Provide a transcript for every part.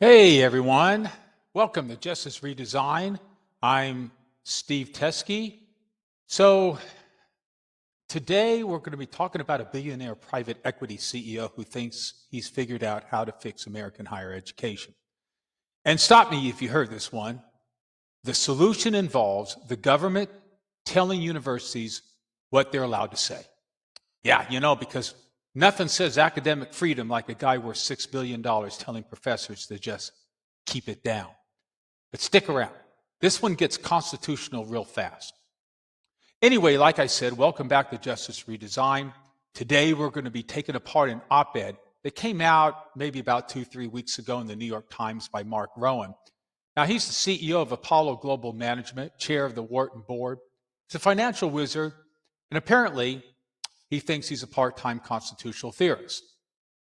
Hey everyone, welcome to Justice Redesign. I'm Steve Teskey. So today we're going to be talking about a billionaire private equity CEO who thinks he's figured out how to fix American higher education. And stop me if you heard this one. The solution involves the government telling universities what they're allowed to say. Yeah, because nothing says academic freedom like a guy worth $6 billion telling professors to just keep it down. But stick around. This one gets constitutional real fast. Anyway, like I said, welcome back to Justice Redesign. Today we're going to be taking apart an op-ed that came out maybe about 2-3 weeks ago in the New York Times by Marc Rowan. Now, he's the CEO of Apollo Global Management, chair of the Wharton Board. He's a financial wizard, and apparently he thinks he's a part-time constitutional theorist.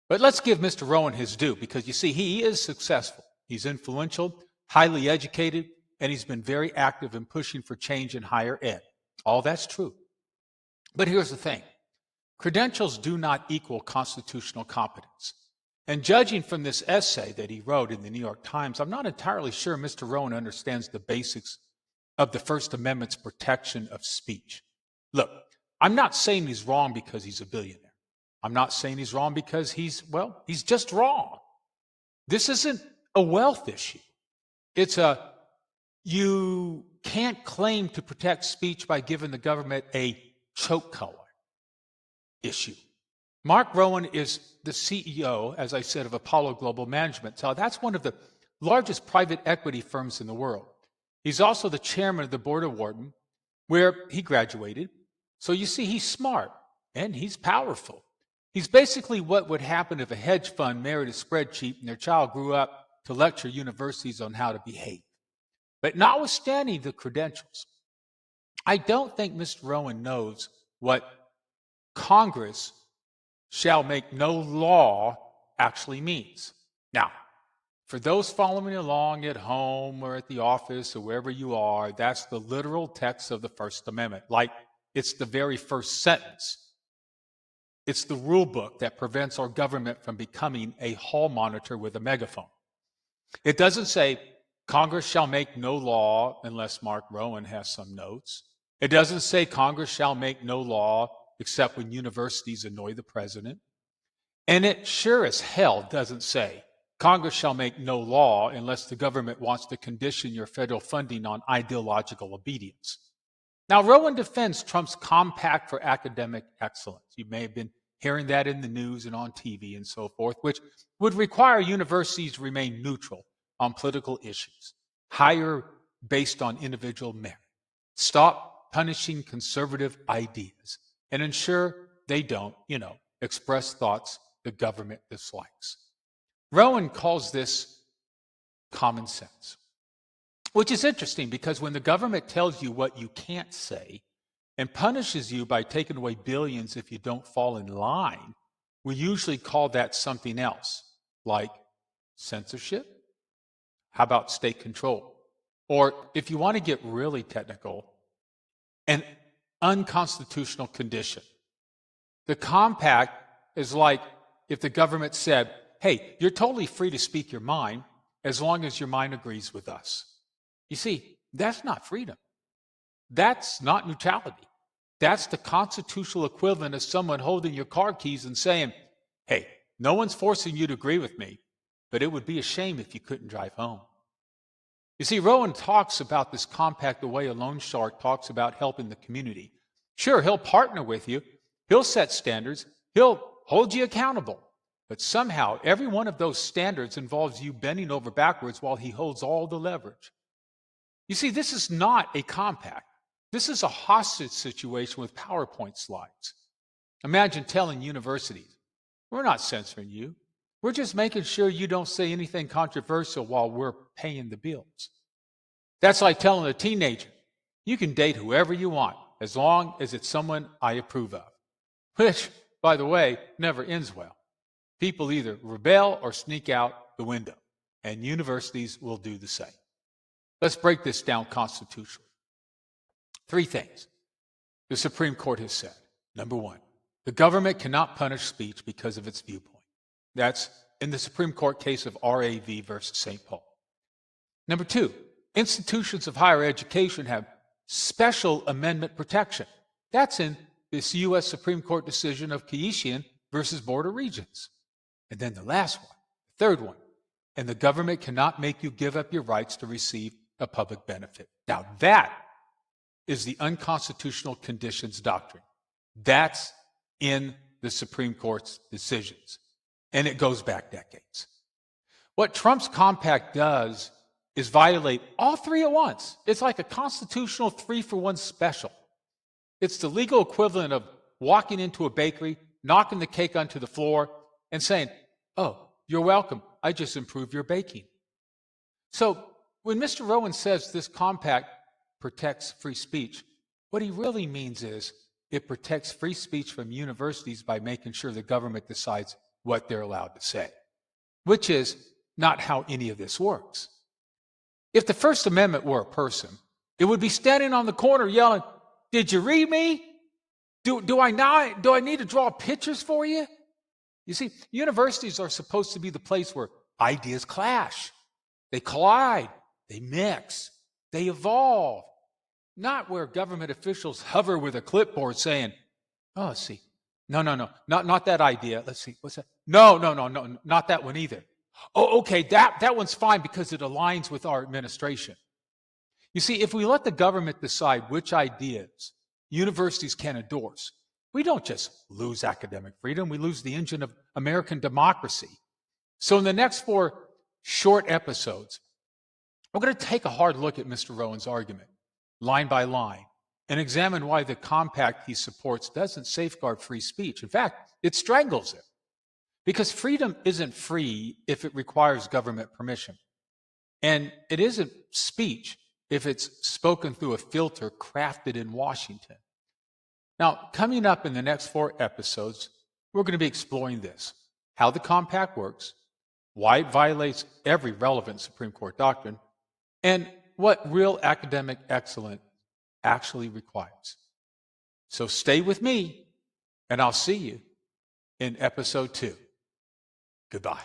But let's give Mr. Rowan his due, because you see, he is successful. He's influential, highly educated, and he's been very active in pushing for change in higher ed. All that's true. But here's the thing. Credentials do not equal constitutional competence. And judging from this essay that he wrote in the New York Times, I'm not entirely sure Mr. Rowan understands the basics of the First Amendment's protection of speech. Look, I'm not saying he's wrong because he's a billionaire. I'm not saying he's wrong because he's just wrong. This isn't a wealth issue. You can't claim to protect speech by giving the government a choke collar issue. Marc Rowan is the CEO, as I said, of Apollo Global Management. So that's one of the largest private equity firms in the world. He's also the chairman of the board of Wharton, where he graduated. So you see, he's smart and he's powerful. He's basically what would happen if a hedge fund married a spreadsheet and their child grew up to lecture universities on how to behave. But notwithstanding the credentials, I don't think Mr. Rowan knows what Congress shall make no law actually means. Now, for those following along at home or at the office or wherever you are, that's the literal text of the First Amendment. Like, it's the very first sentence. It's the rule book that prevents our government from becoming a hall monitor with a megaphone. It doesn't say Congress shall make no law unless Marc Rowan has some notes. It doesn't say Congress shall make no law except when universities annoy the president. And it sure as hell doesn't say Congress shall make no law unless the government wants to condition your federal funding on ideological obedience. Now, Rowan defends Trump's compact for academic excellence. You may have been hearing that in the news and on TV and so forth, which would require universities to remain neutral on political issues, hire based on individual merit, stop punishing conservative ideas, and ensure they don't, express thoughts the government dislikes. Rowan calls this common sense, which is interesting because when the government tells you what you can't say and punishes you by taking away billions if you don't fall in line, we usually call that something else, like censorship. How about state control? Or if you want to get really technical, an unconstitutional condition. The compact is like if the government said, hey, you're totally free to speak your mind as long as your mind agrees with us. You see, that's not freedom. That's not neutrality. That's the constitutional equivalent of someone holding your car keys and saying, hey, no one's forcing you to agree with me, but it would be a shame if you couldn't drive home. You see, Rowan talks about this compact the way a loan shark talks about helping the community. Sure, he'll partner with you. He'll set standards. He'll hold you accountable. But somehow, every one of those standards involves you bending over backwards while he holds all the leverage. You see, this is not a compact. This is a hostage situation with PowerPoint slides. Imagine telling universities, we're not censoring you. We're just making sure you don't say anything controversial while we're paying the bills. That's like telling a teenager, you can date whoever you want as long as it's someone I approve of. Which, by the way, never ends well. People either rebel or sneak out the window, and universities will do the same. Let's break this down constitutionally. 3 things the Supreme Court has said. Number 1, the government cannot punish speech because of its viewpoint. That's in the Supreme Court case of RAV versus St. Paul. Number two, institutions of higher education have special amendment protection. That's in this U.S. Supreme Court decision of Keishian versus Board of Regents. And then the last one, the third one, and the government cannot make you give up your rights to receive a public benefit. Now that is the unconstitutional conditions doctrine. That's in the Supreme Court's decisions, and it goes back decades. What Trump's compact does is violate all three at once. It's like a constitutional 3-for-1 special. It's the legal equivalent of walking into a bakery, knocking the cake onto the floor, and saying, "Oh, you're welcome. I just improved your baking." So when Mr. Rowan says this compact protects free speech, what he really means is it protects free speech from universities by making sure the government decides what they're allowed to say, which is not how any of this works. If the First Amendment were a person, it would be standing on the corner yelling, "Did you read me? Do I need to draw pictures for you?" You see, universities are supposed to be the place where ideas clash, they collide, they mix, they evolve, not where government officials hover with a clipboard saying, "Oh, let's see. No, not that idea. Let's see. What's that? No, not that one either. Oh, okay, that one's fine because it aligns with our administration." You see, if we let the government decide which ideas universities can endorse, we don't just lose academic freedom, we lose the engine of American democracy. So in the next 4 short episodes, we're going to take a hard look at Mr. Rowan's argument, line by line, and examine why the compact he supports doesn't safeguard free speech. In fact, it strangles it. Because freedom isn't free if it requires government permission. And it isn't speech if it's spoken through a filter crafted in Washington. Now, coming up in the next 4 episodes, we're going to be exploring this, how the compact works, why it violates every relevant Supreme Court doctrine, and what real academic excellence actually requires. So stay with me, and I'll see you in episode 2. Goodbye.